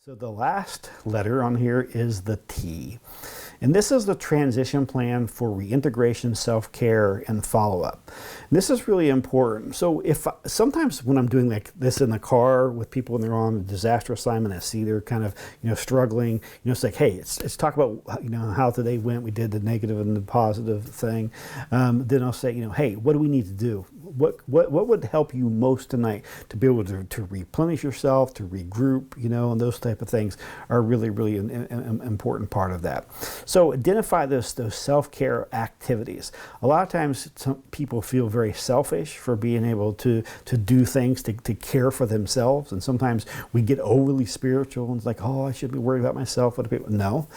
So the last letter on here is the T. And this is the transition plan for reintegration, self-care, and follow-up. This is really important. So sometimes when I'm doing like this in the car with people when they're on a disaster assignment, I see they're kind of, struggling, it's like, hey, let's talk about, how today went. We did the negative and the positive thing. Then I'll say, hey, what do we need to do? What would help you most tonight to be able to replenish yourself, to regroup, and those type of things are really, really an important part of that. So identify those self-care activities. A lot of times some people feel very selfish for being able to do things to care for themselves. And sometimes we get overly spiritual and it's like, oh, I should be worried about myself. What do people? No,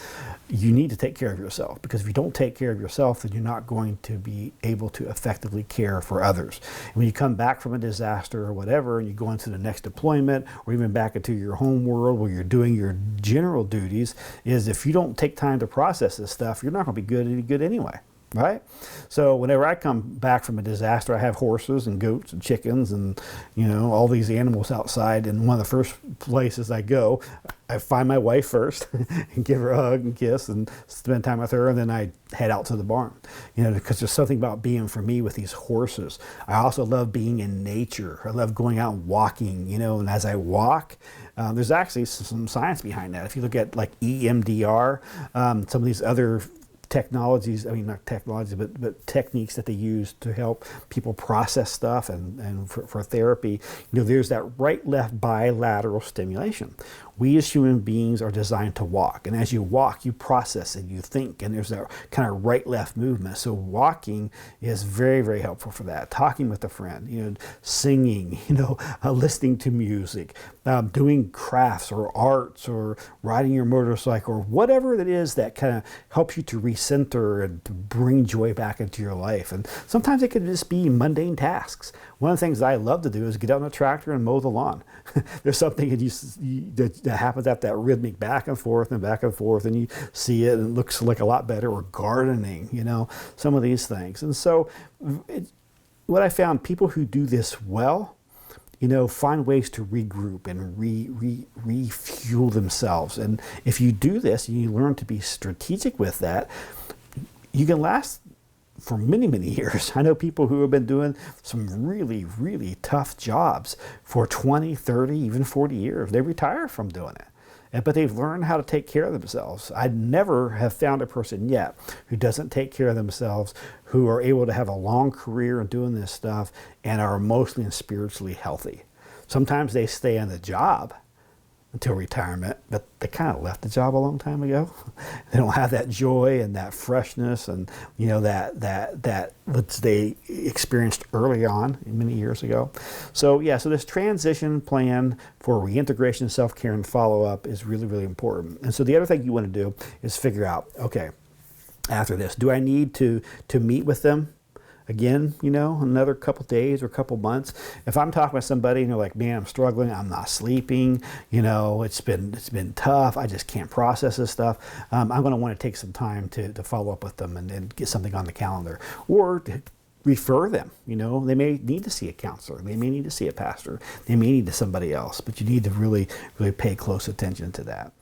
you need to take care of yourself, because if you don't take care of yourself, then you're not going to be able to effectively care for others. And when you come back from a disaster or whatever, and you go into the next deployment or even back into your home world where you're doing your general duties, is if you don't take time to process this stuff, you're not going to be any good anyway. Right? So whenever I come back from a disaster, I have horses and goats and chickens and, all these animals outside. And one of the first places I go, I find my wife first and give her a hug and kiss and spend time with her. And then I head out to the barn, because there's something about being, for me, with these horses. I also love being in nature. I love going out and walking, and as I walk, there's actually some science behind that. If you look at like EMDR, some of these other technologies, not technologies, but techniques that they use to help people process stuff and for therapy, there's that right-left bilateral stimulation. We as human beings are designed to walk. And as you walk, you process and you think, and there's that kind of right-left movement. So walking is very, very helpful for that. Talking with a friend, singing, listening to music, doing crafts or arts or riding your motorcycle or whatever it is that kind of helps you to recenter and to bring joy back into your life. And sometimes it can just be mundane tasks. One of the things I love to do is get out on a tractor and mow the lawn. There's something that happens at that rhythmic back and forth, and you see it and it looks like a lot better. Or gardening, some of these things. And so what I found, people who do this well, find ways to regroup and refuel themselves. And if you do this, and you learn to be strategic with that, you can last for many, many years. I know people who have been doing some really, really tough jobs for 20, 30, even 40 years. They retire from doing it. But they've learned how to take care of themselves. I never have found a person yet who doesn't take care of themselves, who are able to have a long career in doing this stuff and are emotionally and spiritually healthy. Sometimes they stay on the job until retirement, but they kind of left the job a long time ago. They don't have that joy and that freshness and that they experienced early on many years ago. So this transition plan for reintegration, self-care, and follow-up is really, really important. And so the other thing you want to do is figure out, okay, after this, do I need to meet with them again, another couple days or couple months? If I'm talking with somebody and they're like, man, I'm struggling, I'm not sleeping, it's been tough, I just can't process this stuff, I'm going to want to take some time to follow up with them and get something on the calendar, or to refer them. They may need to see a counselor, they may need to see a pastor, they may need to somebody else, but you need to really, really pay close attention to that.